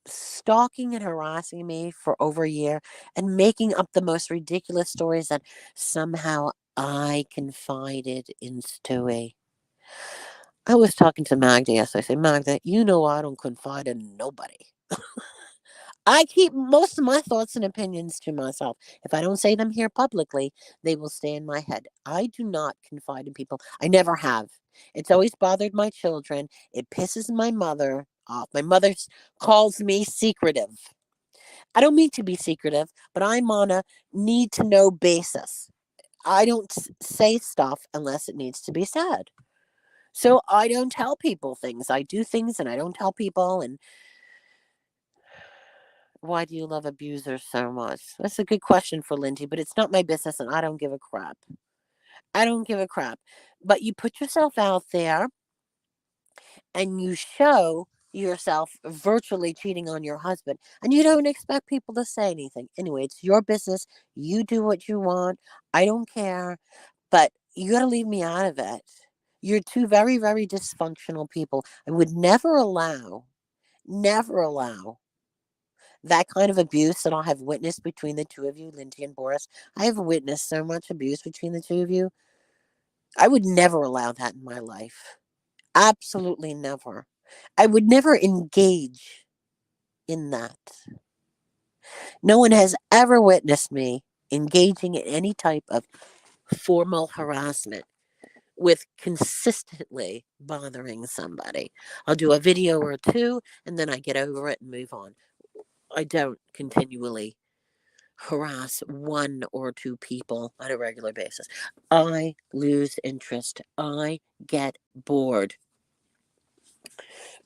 stalking and harassing me for over a year and making up the most ridiculous stories that somehow I confided in Stewie. I was talking to Magda yesterday. I said, Magda, you know I don't confide in nobody. I keep most of my thoughts and opinions to myself. If I don't say them here publicly, they will stay in my head. I do not confide in people. I never have. It's always bothered my children. It pisses my mother off. My mother calls me secretive. I don't mean to be secretive, but I'm on a need to know basis. I don't say stuff unless it needs to be said. So I don't tell people things. I do things and I don't tell people. And Why do you love abusers so much? That's a good question for Lyndy, but it's not my business and I don't give a crap. I don't give a crap. But you put yourself out there and you show yourself virtually cheating on your husband and you don't expect people to say anything. Anyway, it's your business. You do what you want. I don't care. But you got to leave me out of it. You're two very, very dysfunctional people. I would never allow that kind of abuse that I have witnessed between the two of you, Lyndy and Boris. I have witnessed so much abuse between the two of you. I would never allow that in my life. Absolutely never. I would never engage in that. No one has ever witnessed me engaging in any type of formal harassment with consistently bothering somebody. I'll do a video or two and then I get over it and move on. I don't continually harass one or two people on a regular basis. I lose interest. I get bored.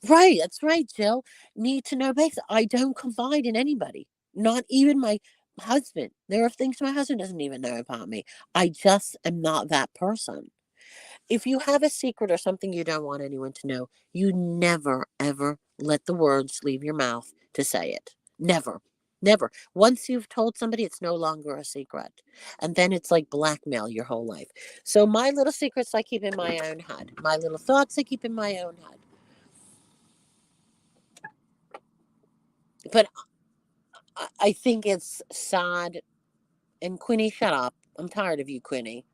Right, that's right, Jill. Need to know basis. I don't confide in anybody, not even my husband. There are things my husband doesn't even know about me. I just am not that person. If you have a secret or something you don't want anyone to know, you never, ever let the words leave your mouth to say it. Never. Never. Once you've told somebody, it's no longer a secret. And then it's like blackmail your whole life. So my little secrets I keep in my own head. My little thoughts I keep in my own head. But I think it's sad. And Quinny, shut up. I'm tired of you, Quinny.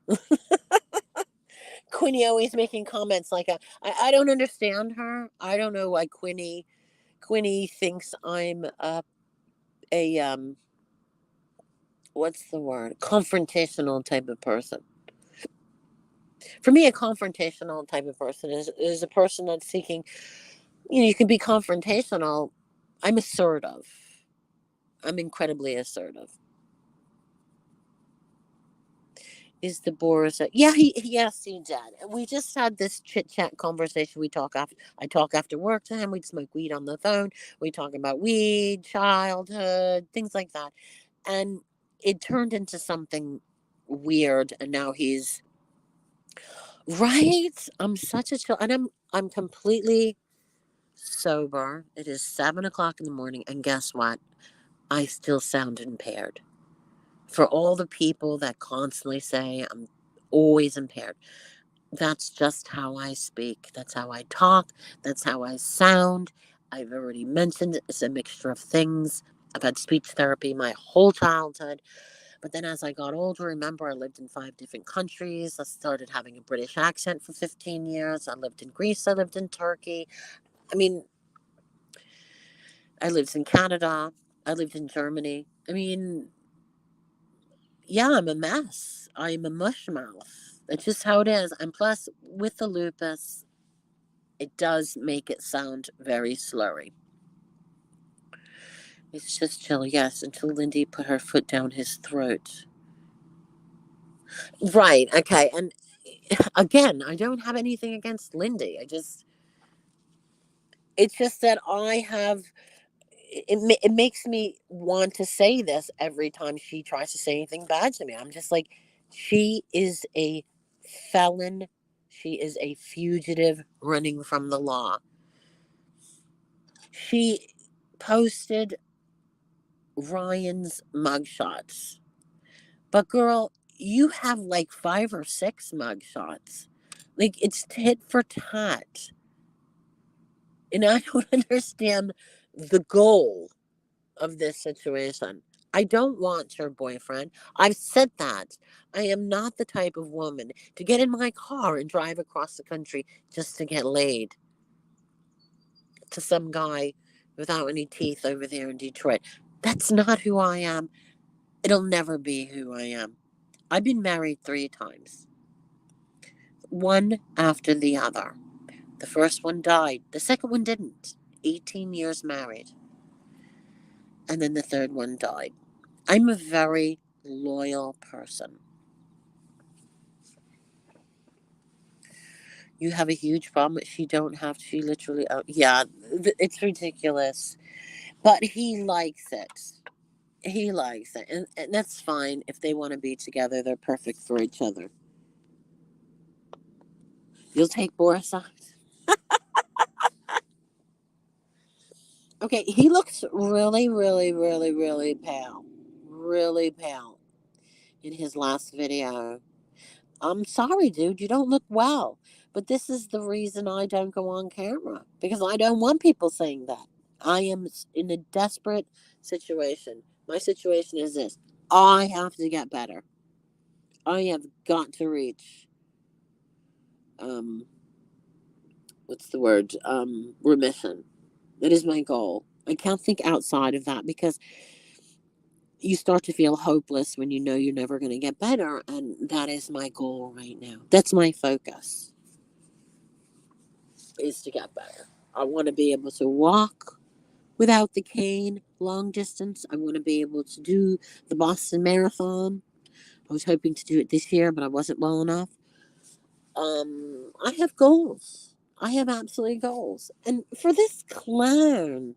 Quinny always making comments like, I don't understand her. I don't know why Quinny thinks I'm a what's the word? Confrontational type of person. For me, a confrontational type of person is a person that's seeking, you can be confrontational. I'm assertive. I'm incredibly assertive. Is the Boris? Yeah, yes, he did. We just had this chit chat conversation. I talk after work to him. We'd smoke weed on the phone. We talk about weed, childhood, things like that, and it turned into something weird. And now he's right. I'm such a chill, and I'm completely sober. It is 7 o'clock in the morning, and guess what? I still sound impaired. For all the people that constantly say I'm always impaired, that's just how I speak. That's how I talk. That's how I sound. I've already mentioned it's a mixture of things. I've had speech therapy my whole childhood. But then as I got older, remember, I lived in 5 different countries. I started having a British accent for 15 years. I lived in Greece. I lived in Turkey. I mean, I lived in Canada. I lived in Germany. I mean, yeah, I'm a mess. I'm a mush mouth. That's just how it is. And plus, with the lupus, it does make it sound very slurry. It's just chill, yes, until Lyndy put her foot down his throat. Right, okay. And again, I don't have anything against Lyndy. It's just that it makes me want to say this every time she tries to say anything bad to me. I'm just like, she is a felon. She is a fugitive running from the law. She posted Ryan's mugshots. But girl, you have like 5 or 6 mugshots. Like it's tit for tat. And I don't understand the goal of this situation. I don't want your boyfriend. I've said that. I am not the type of woman to get in my car and drive across the country just to get laid to some guy without any teeth over there in Detroit. That's not who I am. It'll never be who I am. I've been married 3 times, one after the other. The first one died, the second one didn't. 18 years married. And then the third one died. I'm a very loyal person. You have a huge problem. She don't have. She literally. Yeah, it's ridiculous. But he likes it. He likes it. And that's fine. If they want to be together, they're perfect for each other. You'll take Boris out. Okay, he looks really, really, really, really pale. Really pale in his last video. I'm sorry, dude, you don't look well. But this is the reason I don't go on camera. Because I don't want people saying that. I am in a desperate situation. My situation is this: I have to get better. I have got to reach, um, what's the word? Remission. That is my goal. I can't think outside of that because you start to feel hopeless when you know you're never going to get better. And that is my goal right now. That's my focus, is to get better. I want to be able to walk without the cane long distance. I want to be able to do the Boston Marathon. I was hoping to do it this year, but I wasn't well enough. I have goals. I have absolutely goals. And for this clown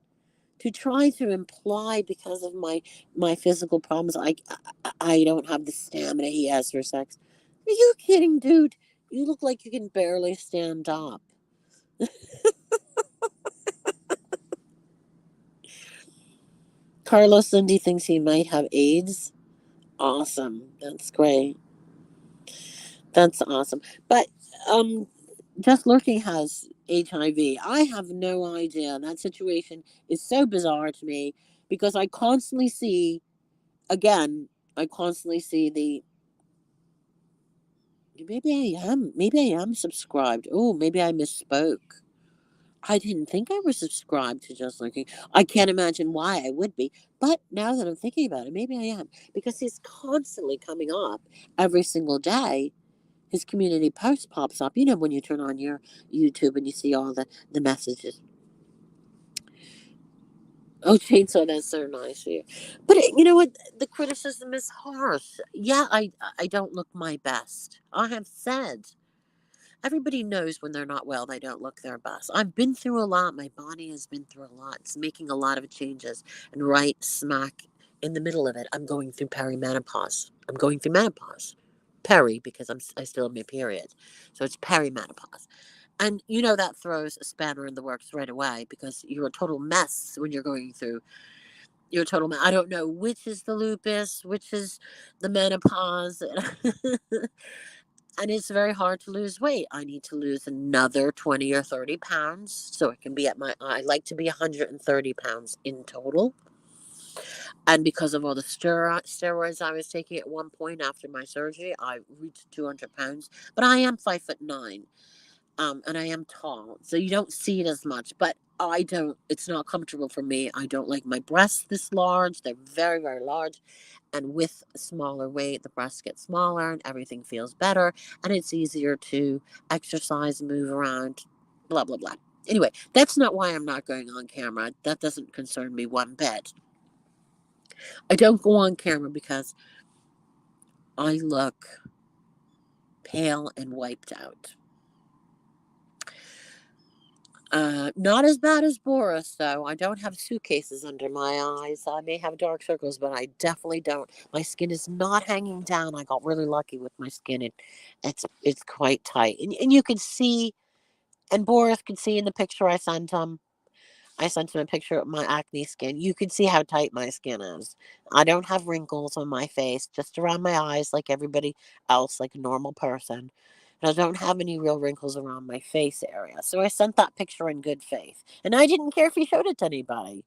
to try to imply because of my physical problems, I don't have the stamina he has for sex. Are you kidding, dude? You look like you can barely stand up. Carlos Lyndy thinks he might have AIDS. Awesome. That's great. That's awesome. But Just Lurking has HIV. I have no idea. That situation is so bizarre to me because I constantly see, again, I constantly see the, maybe I am subscribed. Oh, maybe I misspoke. I didn't think I was subscribed to Just Lurking. I can't imagine why I would be. But now that I'm thinking about it, maybe I am. Because he's constantly coming up every single day. His community post pops up. You know, when you turn on your YouTube and you see all the messages. Oh, Chainsaw, that's so nice of you. But you know what? The criticism is harsh. Yeah, I don't look my best. I have said. Everybody knows when they're not well, they don't look their best. I've been through a lot. My body has been through a lot. It's making a lot of changes. And right smack in the middle of it, I'm going through perimenopause. I'm going through menopause. Peri, because I still have my period. So it's perimenopause. And you know that throws a spanner in the works right away because you're a total mess when you're going through. You're a total mess. I don't know which is the lupus, which is the menopause. And it's very hard to lose weight. I need to lose another 20 or 30 pounds so I can be I like to be 130 pounds in total. And because of all the steroids I was taking at one point after my surgery, I reached 200 pounds. But I am 5'9", and I am tall, so you don't see it as much. But it's not comfortable for me. I don't like my breasts this large. They're very, very large. And with a smaller weight, the breasts get smaller and everything feels better. And it's easier to exercise, move around, blah, blah, blah. Anyway, that's not why I'm not going on camera. That doesn't concern me one bit. I don't go on camera because I look pale and wiped out. Not as bad as Boris, though. I don't have suitcases under my eyes. I may have dark circles, but I definitely don't. My skin is not hanging down. I got really lucky with my skin. It's quite tight, and you can see, and Boris could see in the picture I sent him. I sent him a picture of my acne skin. You can see how tight my skin is. I don't have wrinkles on my face, just around my eyes, like everybody else, like a normal person. And I don't have any real wrinkles around my face area. So I sent that picture in good faith. And I didn't care if he showed it to anybody.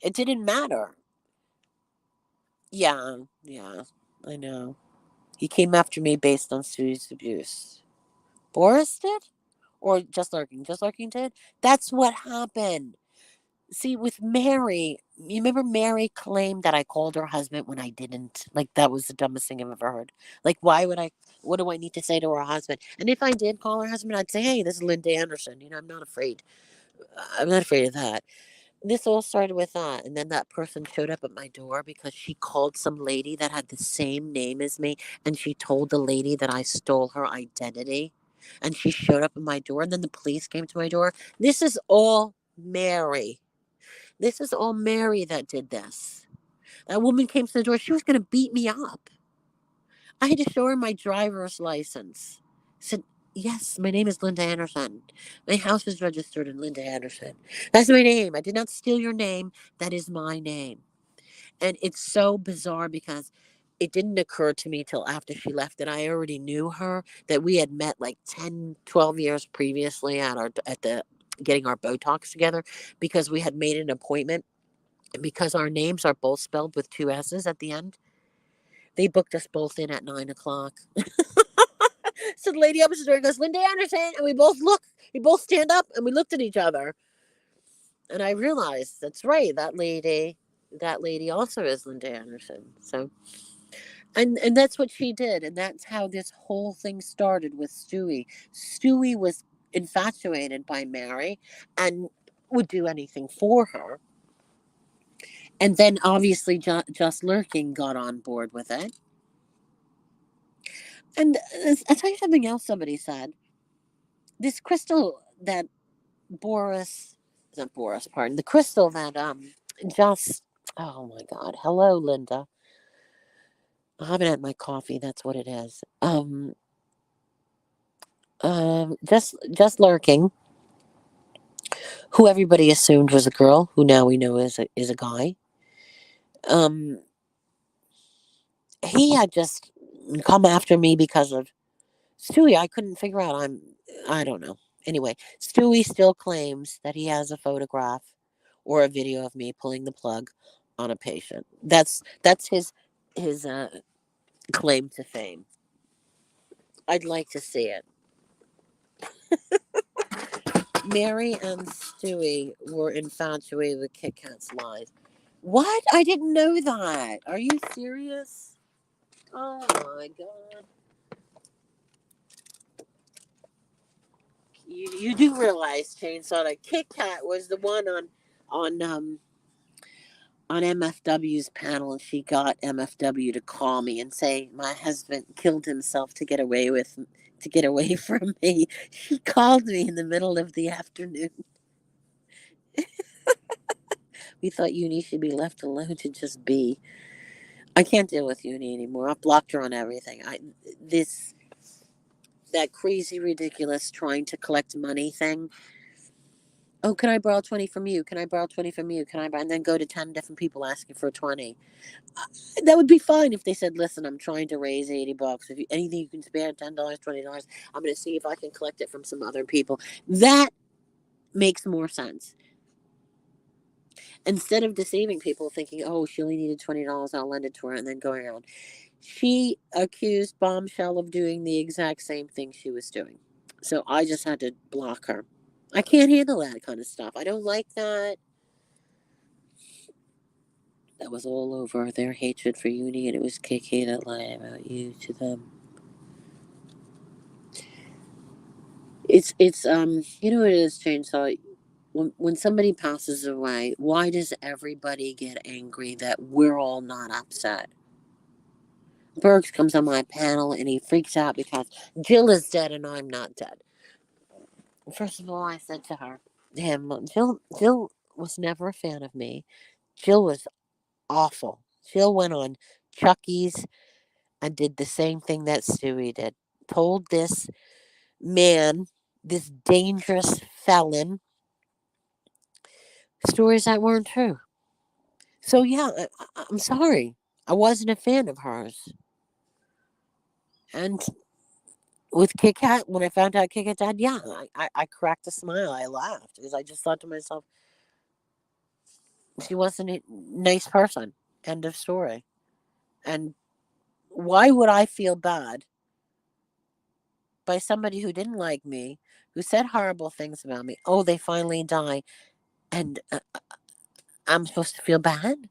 It didn't matter. Yeah, I know. He came after me based on Susie's abuse. Boris did? Or Just Lurking? Just Lurking did? That's what happened. See, with Mary, you remember Mary claimed that I called her husband when I didn't. Like, that was the dumbest thing I've ever heard. Like, what do I need to say to her husband? And if I did call her husband, I'd say, hey, this is Lyndy Anderson. You know, I'm not afraid. I'm not afraid of that. This all started with that. And then that person showed up at my door because she called some lady that had the same name as me. And she told the lady that I stole her identity. And she showed up at my door. And then the police came to my door. This is all Mary. This is all Mary that did this. That woman came to the door. She was going to beat me up. I had to show her my driver's license. I said, yes, my name is Linda Anderson. My house is registered in Linda Anderson. That's my name. I did not steal your name. That is my name. And it's so bizarre because it didn't occur to me till after she left that I already knew her, that we had met like 10, 12 years previously at the getting our Botox together, because we had made an appointment, and because our names are both spelled with two S's at the end. They booked us both in at 9 o'clock. So the lady upstairs goes, Linda Anderson, and we both stand up, and we looked at each other, and I realized that's right, that lady also is Linda Anderson. So, and that's what she did, and that's how this whole thing started with Stewie. Stewie was infatuated by Mary, and would do anything for her. And then obviously Just Lurking got on board with it. And I'll tell you something else somebody said. This crystal that Boris, not Boris, pardon, the crystal that just, oh my God, hello Linda. I haven't had my coffee. That's what it is. Just Lurking, who everybody assumed was a girl, who now we know is a guy. Um, he had just come after me because of Stewie. I couldn't figure out. I don't know. Anyway, Stewie still claims that he has a photograph or a video of me pulling the plug on a patient. That's his claim to fame. I'd like to see it. Mary and Stewie were infatuated with Kit Kat's lies. What? I didn't know that. Are you serious? Oh my God. You do realize, Chainsaw, that Kit Kat was the one on um on MFW's panel, and she got MFW to call me and say my husband killed himself to get away from me. She called me in the middle of the afternoon. We thought Uni should be left alone to just be. I can't deal with Uni anymore. I've blocked her on everything. This that crazy, ridiculous trying to collect money thing. Oh, can I borrow 20 from you? Can I borrow 20 from you? Can I borrow? And then go to 10 different people asking for 20. That would be fine if they said, listen, I'm trying to raise $80. If anything you can spare, $10, $20, I'm going to see if I can collect it from some other people. That makes more sense. Instead of deceiving people, thinking, oh, she only needed $20, I'll lend it to her, and then going around. She accused Bombshell of doing the exact same thing she was doing. So I just had to block her. I can't handle that kind of stuff. I don't like that. That was all over their hatred for Uni, and it was KK that lied about you to them. It's you know what it is, Chainsaw. When somebody passes away, why does everybody get angry that we're all not upset? Bergs comes on my panel and he freaks out because Jill is dead and I'm not dead. First of all, I said to him, Jill was never a fan of me. Jill was awful. Jill went on Chucky's and did the same thing that Stewie did. Told this man, this dangerous felon, stories that weren't true. So yeah, I'm sorry. I wasn't a fan of hers. And with Kit Kat, when I found out Kit Kat died, yeah, I cracked a smile. I laughed because I just thought to myself, she wasn't a nice person. End of story. And why would I feel bad by somebody who didn't like me, who said horrible things about me? Oh, they finally die, and I'm supposed to feel bad?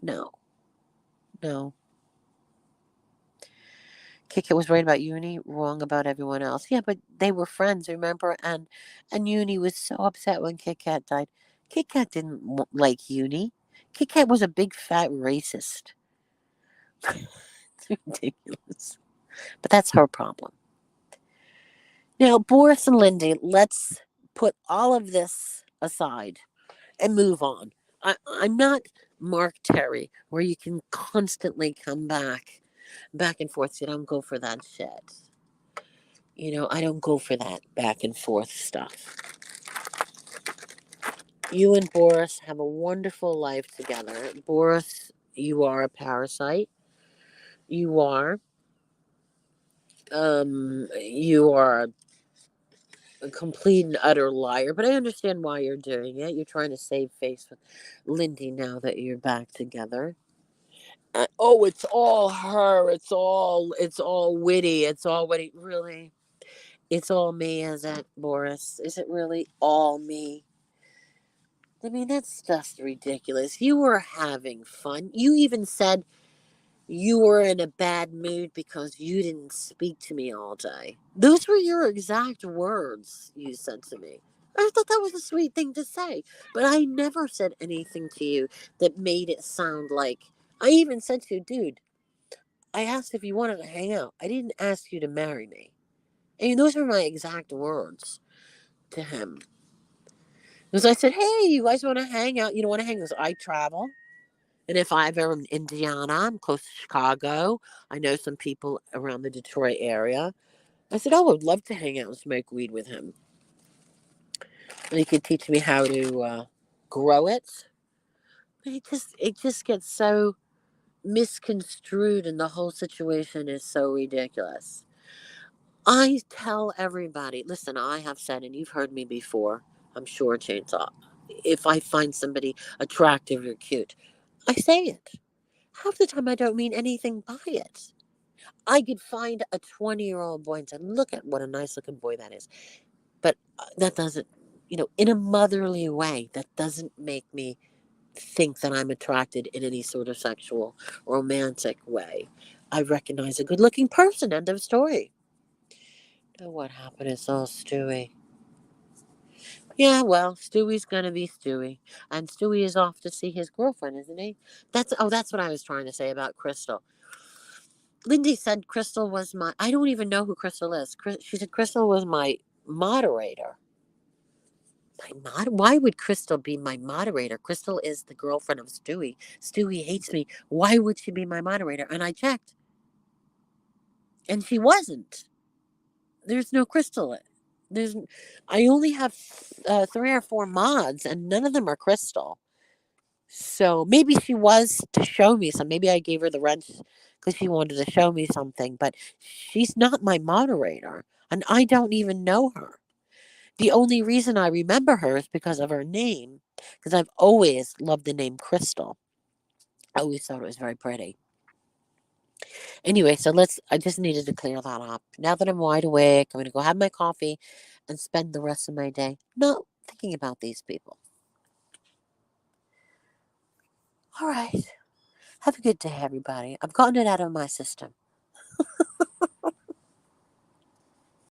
No, no. Kit Kat was right about Uni, wrong about everyone else. Yeah, but they were friends, remember? And Uni was so upset when Kit Kat died. Kit Kat didn't like Uni. Kit Kat was a big fat racist. It's ridiculous. But that's her problem. Now, Boris and Lyndy, let's put all of this aside and move on. I'm not Mark Terry, where you can constantly come back and forth. You don't go for that shit. I don't go for that back and forth stuff. You and Boris have a wonderful life together. Boris, you are a parasite. You are. You are a complete and utter liar, but I understand why you're doing it. You're trying to save face with Lyndy now that you're back together. Oh, it's all her. It's all witty. It's all witty. Really? It's all me, is it, Boris? Is it really all me? I mean, that's just ridiculous. You were having fun. You even said you were in a bad mood because you didn't speak to me all day. Those were your exact words you said to me. I thought that was a sweet thing to say, but I never said anything to you that made it sound like. I even said to you, dude, I asked if you wanted to hang out. I didn't ask you to marry me. And those were my exact words to him. Because I said, hey, you guys want to hang out? You don't want to hang out? I travel. And if I'm ever in Indiana, I'm close to Chicago. I know some people around the Detroit area. I said, oh, I would love to hang out and smoke weed with him. And he could teach me how to grow it. But it just gets so misconstrued, and the whole situation is so ridiculous. I tell everybody, listen, I have said, and you've heard me before, I'm sure, Chainsaw, if I find somebody attractive or cute, I say it. Half the time I don't mean anything by it. I could find a 20-year-old boy and say, look at what a nice looking boy that is. But that doesn't, in a motherly way, that doesn't make me think that I'm attracted in any sort of sexual, romantic way. I recognize a good looking person. End of story. Now what happened is all Stewie. Yeah, well, Stewie's gonna be Stewie. And Stewie is off to see his girlfriend, isn't he? That's what I was trying to say about Crystal. Lyndy said Crystal was my. I don't even know who Crystal is. She said Crystal was my moderator. Why would Crystal be my moderator? Crystal is the girlfriend of Stewie. Stewie hates me. Why would she be my moderator? And I checked, and she wasn't. There's no Crystal. There's. I only have 3 or 4 mods, and none of them are Crystal. So maybe she was to show me some. Maybe I gave her the wrench because she wanted to show me something. But she's not my moderator, and I don't even know her. The only reason I remember her is because of her name, because I've always loved the name Crystal. I always thought it was very pretty. Anyway, so I just needed to clear that up. Now that I'm wide awake, I'm going to go have my coffee and spend the rest of my day not thinking about these people. All right. Have a good day, everybody. I've gotten it out of my system.